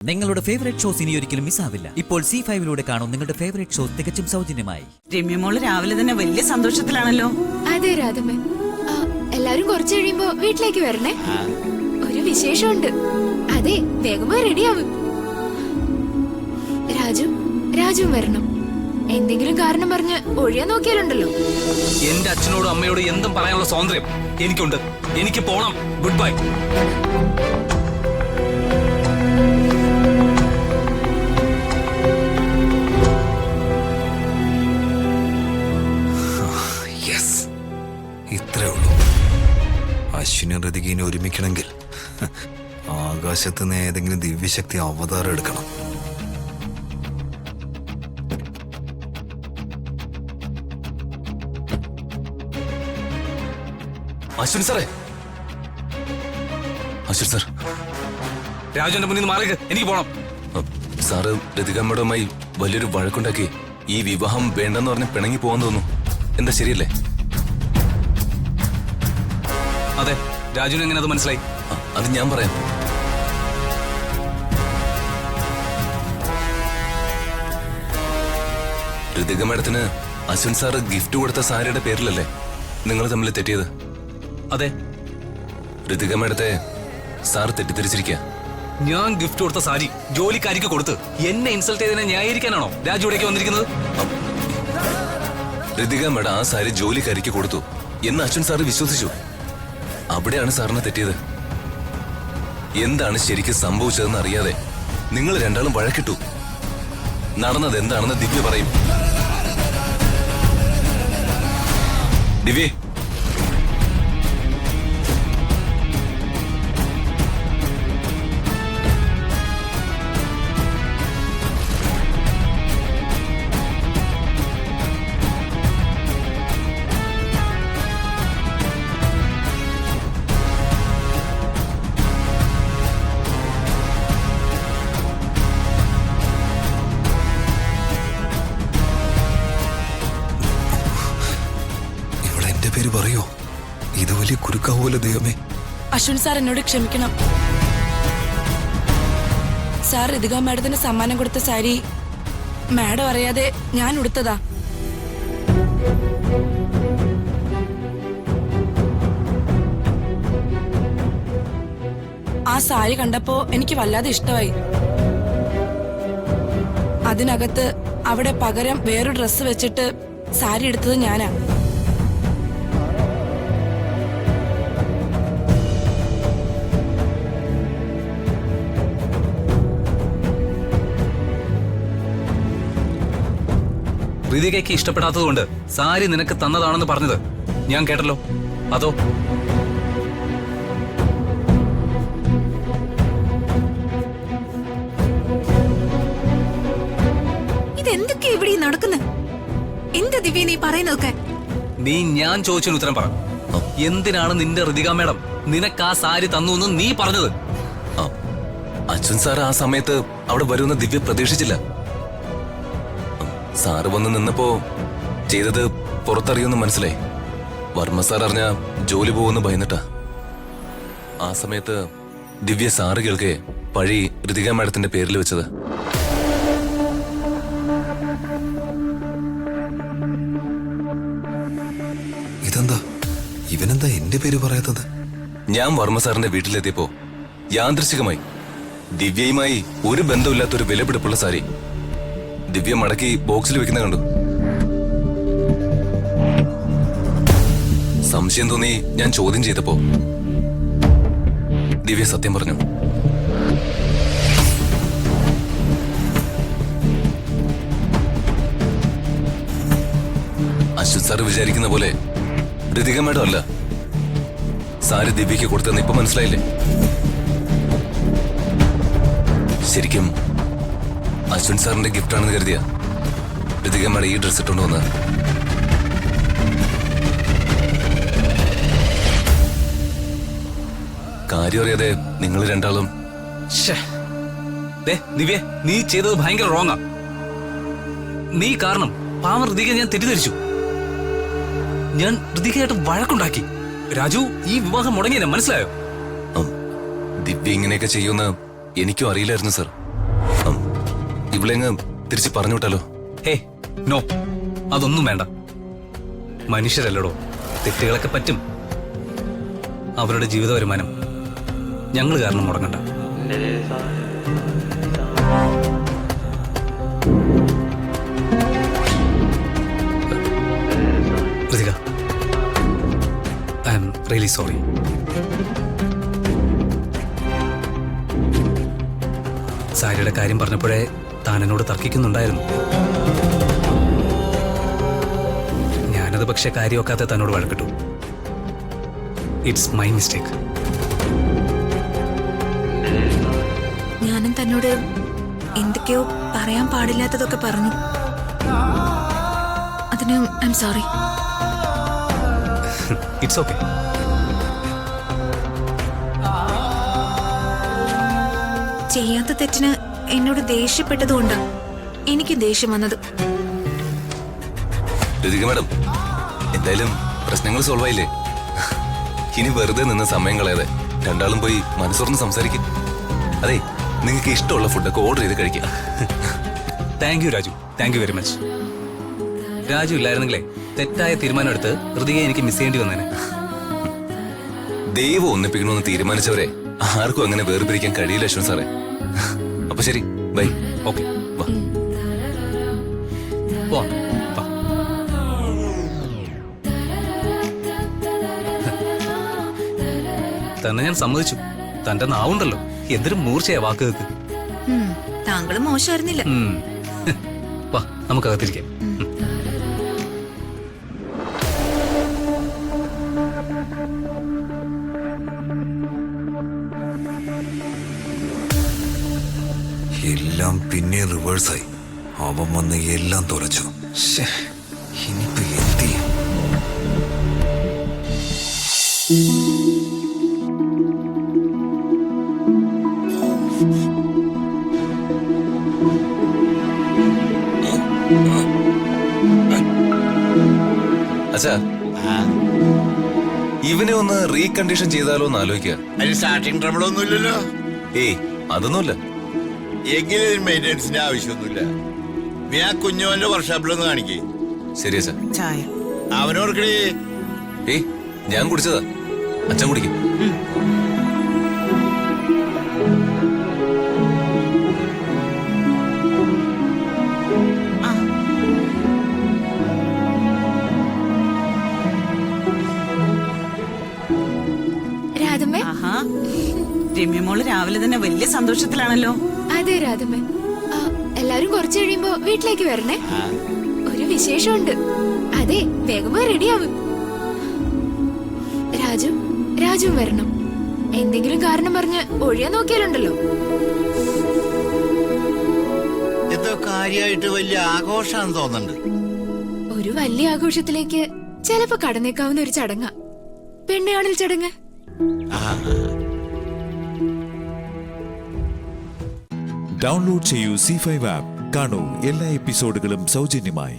നിങ്ങളുടെ favourite shows ഇനി ഒരിക്കലും മിസ്സാവില്ല. ഇപ്പോൾ C5 കാണും നിങ്ങളുടെ ഫേവറേറ്റ് ഷോസ് തികച്ചും സൗജന്യമായി. രമ്യമോള് രാവിലെ തന്നെ വലിയ സന്തോഷത്തിലാണല്ലോ. അതെ രാധമ്മ, എല്ലാരും കുറച്ച് കഴിയുമ്പോ വീട്ടിലേക്ക് വരണേ. ഒരു വിശേഷമുണ്ട്. അതെ, വേഗം റെഡിയാവും. രാജുവും വരണം. എന്തെങ്കിലും കാരണം പറഞ്ഞ് ഒഴിയാൻ നോക്കിയാലുണ്ടല്ലോ. എന്റെ അച്ഛനോടും അമ്മയോടും എന്തും പറയാനുള്ള സ്വാതന്ത്ര്യം എനിക്കുണ്ട്. എനിക്ക് പോണം. Good bye. ഇത്രേ ഉള്ളൂ. അശ്വിനും ഋതികീനെ ഒരുമിക്കണമെങ്കിൽ ആകാശത്ത് നിന്ന് ഏതെങ്കിലും ദിവ്യശക്തി അവതാരം എടുക്കണം. അശ്വിൻ സാറേ, അശ്വിൻ സാർ, രാജുവിന്റെ മുന്നിൽ നിന്ന് മാറിക്ക്. എനിക്ക് പോണം. സാറ് രതികമ്മയുമായി വലിയൊരു വഴക്കുണ്ടാക്കി ഈ വിവാഹം വേണ്ടെന്ന് പറഞ്ഞ് പിണങ്ങി പോകാൻ തോന്നുന്നു. എന്താ ശരിയല്ലേ? അതെ, രാജുവിന് എങ്ങനെ അത് മനസ്സിലായി? അത് ഞാൻ പറയാം. ഋതിക മാഡത്തിന് അശ്വിൻ സാറ് ഗിഫ്റ്റ് കൊടുത്ത സാരിയുടെ പേരിലല്ലേ നിങ്ങൾ തമ്മിൽ തെറ്റിയത്? അതെ, ഋതിക മാഡത്തെ സാർ തെറ്റിദ്ധരിച്ചിരിക്കുക. ഞാൻ ഗിഫ്റ്റ് കൊടുത്ത സാരി ജോലിക്കാരിക്ക് കൊടുത്ത് എന്നെ ഇൻസൾട്ട് ചെയ്തതിനെ ന്യായീകരിക്കാനാണോ രാജു ഇവിടേക്ക് വന്നിരിക്കുന്നത്? ഋതിക മാഡം ആ സാരി ജോലിക്കാരിക്ക് കൊടുത്തു എന്ന് അശ്വിൻ സാറ് വിശ്വസിച്ചു. അവിടെയാണ് സാറിന് തെറ്റിയത്. എന്താണ് ശരിക്കും സംഭവിച്ചതെന്ന് അറിയാതെ നിങ്ങൾ രണ്ടാളും വഴക്കിട്ടു. നടന്നത് എന്താണെന്ന് ദിവ്യ പറയും. ദിവ്യ, പേര് പറയോ? ഇത് വലിയ കുരുക്കാവൂല ദൈവമേ. അശ്വിൻ സാർ എന്നോട് ക്ഷമിക്കണം. സാർ ഋതിക മാഡത്തിന് സമ്മാനം കൊടുത്ത സാരി മാഡം അറിയാതെ ഞാൻ ഉടുത്തതാ. ആ സാരി കണ്ടപ്പോ എനിക്ക് വല്ലാതെ ഇഷ്ടമായി. അതിനകത്ത് അവിടെ പകരം വേറൊരു ഡ്രസ്സ് വെച്ചിട്ട് സാരി എടുത്തത് ഞാനാ. ഋതികയ്ക്ക് ഇഷ്ടപ്പെടാത്തത് കൊണ്ട് സാരി നിനക്ക് തന്നതാണെന്ന് പറഞ്ഞത് ഞാൻ കേട്ടല്ലോ. അതോ? ഇതെന്തൊക്കെയാ ഇവിടെ നടക്കുന്നത്? എന്താ ദിവ്യ നീ പറയുന്നതൊക്കെ? നീ ഞാൻ ചോദിച്ചതിന് ഉത്തരം പറ. എന്തിനാണ് നിന്റെ ഋതിക മേഡം നിനക്ക് ആ സാരി തന്നു എന്ന് നീ പറഞ്ഞത്? അശ്വിൻ സാർ ആ സമയത്ത് അവിടെ വരുമെന്ന് ദിവ്യ പ്രതീക്ഷിച്ചില്ല. സാറ് വന്ന് നിന്നപ്പോ ചെയ്തത് പുറത്തറിയുമെന്ന് മനസ്സിലായി. വർമ്മ സാർ അറിഞ്ഞ ജോലി പോകുമെന്ന് ഭയന്നിട്ടാ. ആ സമയത്ത് ദിവ്യ സാറ് കേൾക്കെ പഴി ഋതിക മാഡത്തിന്റെ പേരിൽ വെച്ചത്. ഇതെന്താ? ഇവനെന്താ എന്റെ പേര് പറയാത്തത്? ഞാൻ വർമ്മ സാറിന്റെ വീട്ടിലെത്തിയപ്പോ യാദൃശികമായി ദിവ്യയുമായി ഒരു ബന്ധമില്ലാത്തൊരു വിലപിടിപ്പുള്ള സാരി ദിവ്യ മടക്കി ബോക്സിൽ വെക്കുന്ന കണ്ടു. സംശയം തോന്നി ഞാൻ ചോദ്യം ചെയ്തപ്പോ ദിവ്യ സത്യം പറഞ്ഞു. അശ്വത് സാർ വിചാരിക്കുന്ന പോലെ ഋതിക മേഡം അല്ല സാരി ദിവ്യക്ക് കൊടുത്തെന്ന് ഇപ്പൊ മനസ്സിലായില്ലേ? ശരിക്കും അശ്വിൻ സാറിന്റെ ഗിഫ്റ്റ് ആണെന്ന് കരുതിയ ഋതിക മേഡം ഈ ഡ്രസ് ഇട്ടുകൊണ്ട് വന്നത്. കാര്യം അറിയാതെ നിങ്ങൾ രണ്ടാളും. ദിവ്യ, നീ ചെയ്തത് ഭയങ്കര റോങ്ങാ. നീ കാരണം പാവം ഋതിക ഞാൻ തെറ്റിദ്ധരിച്ചു. ഞാൻ ഋതികയായിട്ട് വഴക്കുണ്ടാക്കി. രാജു, ഈ വിവാഹം മുടങ്ങിയല്ലേ, മനസ്സിലായോ? ദിവ്യ ഇങ്ങനെയൊക്കെ ചെയ്യുമെന്ന് എനിക്കും അറിയില്ലായിരുന്നു സർ. ഇവളെങ്ങ് തിരിച്ച് പറഞ്ഞു വിട്ടാലോ? ഹേ നോ, അതൊന്നും വേണ്ട. മനുഷ്യരല്ലടോ, തെറ്റുകളൊക്കെ പറ്റും. അവരുടെ ജീവിത വരുമാനം ഞങ്ങൾ കാരണം മുടങ്ങണ്ട. Ritika, I am really sorry. സാരിയുടെ കാര്യം പറഞ്ഞപ്പോഴേ താൻ എന്നോട് തർക്കിക്കുന്നുണ്ടായിരുന്നു. ഞാനത് പക്ഷെ കാര്യമൊക്കാത്ത തന്നോട് വഴക്കിട്ടു. It's my mistake. ഞാനും തന്നോട് എന്തൊക്കെയോ പറയാൻ പാടില്ലാത്തതൊക്കെ പറഞ്ഞു. അതിന് I am sorry. It's okay. ചെയ്യാത്ത തെറ്റിന് എന്നോട് ദേഷ്യപ്പെട്ടതുകൊണ്ടാണ് എനിക്ക് ദേഷ്യം വന്നത്. ഋതിക മാഡം, എന്തായാലും പ്രശ്നങ്ങൾ സോൾവ് ആയില്ലേ? ഇനി വെറുതെ നിന്ന് സമയം കളയാതെ രണ്ടാളും പോയി മനസ്സോർന്ന് സംസാരിക്കും. അതെ, നിങ്ങൾക്ക് ഇഷ്ടമുള്ള ഫുഡൊക്കെ ഓർഡർ ചെയ്ത് കഴിക്കാം. Thank you Raju, thank you very much. Raju ഇല്ലായിരുന്നെങ്കിലേ തെറ്റായ തീരുമാനം എടുത്ത് ഋതികയെ എനിക്ക് മിസ് ചെയ്യേണ്ടി വന്നേനെ. ദൈവം ഒന്നിപ്പിക്കണമെന്ന് തീരുമാനിച്ചവരെ ആർക്കും അങ്ങനെ വേർപിരിക്കാൻ കഴിയില്ല അശ്വൻ സാറേ. അപ്പൊ ശരി, ബൈ. ഓക്കെ, വാ. തന്നെ ഞാൻ സമ്മതിച്ചു. തന്റെ നാവുണ്ടല്ലോ, എന്തൊരു മൂർച്ചയാ വാക്കുകൾക്ക്. താങ്കളും മോശമായിരുന്നില്ല. വാ, നമുക്കകത്തിരിക്കാം. എല്ലാം പിന്നെ റിവേഴ്സായി. അവൻ വന്ന് എല്ലാം തുലച്ചു. ഇനിയിപ്പോ എന്ത് ചെയ്യും? അച്ഛാ, ഇവനെ ഒന്ന് റീകണ്ടീഷൻ ചെയ്താലോ എന്ന് ആലോചിക്കുക. അതിന് സ്റ്റാർട്ടിങ് ട്രബിൾ ഒന്നുമില്ലല്ലോ. ഏയ്, അതൊന്നുമില്ല. എങ്കിലും മെയിൻ്റെനൻസിന്റെ ആവശ്യമൊന്നുമില്ല. നീ ആ കുഞ്ഞോന്റെ വർക്ക്ഷോപ്പിലൊന്ന് കാണിക്കേ. ശരി അച്ഛാ. ചായ അവനോർക്കണേ. ഏയ്, ഞാൻ കുടിച്ചതാ, അച്ഛൻ കുടിക്കും. രാധമ്മേ, ആഹാ, രമ്യമോള് രാവിലെ തന്നെ വലിയ സന്തോഷത്തിലാണല്ലോ. അതെ രാധമ്മേ. എല്ലാരും കുറച്ച് കഴിയുമ്പോ വീട്ടിലേക്ക് വരണേ. ഒരു വിശേഷമുണ്ട്. അതെ, വേഗം റെഡിയാവും. രാജുവും വരണം. എന്തെങ്കിലും കാരണം പറഞ്ഞ് ഒഴിയാൻ നോക്കിയാലുണ്ടല്ലോ. എന്തോ കാര്യമായിട്ട് വലിയ ആഘോഷാന്ന് തോന്നുന്നുണ്ട്. ഒരു വലിയ ആഘോഷത്തിലേക്ക് ചിലപ്പോ കടന്നേക്കാവുന്ന ഒരു ചടങ്ങാ പെണ്ണുകാണൽ ചടങ്ങ്. ഡൗൺലോഡ് ചെയ്യൂ C5 ആപ്പ്. കാണൂ എല്ലാ എപ്പിസോഡുകളും സൗജന്യമായി.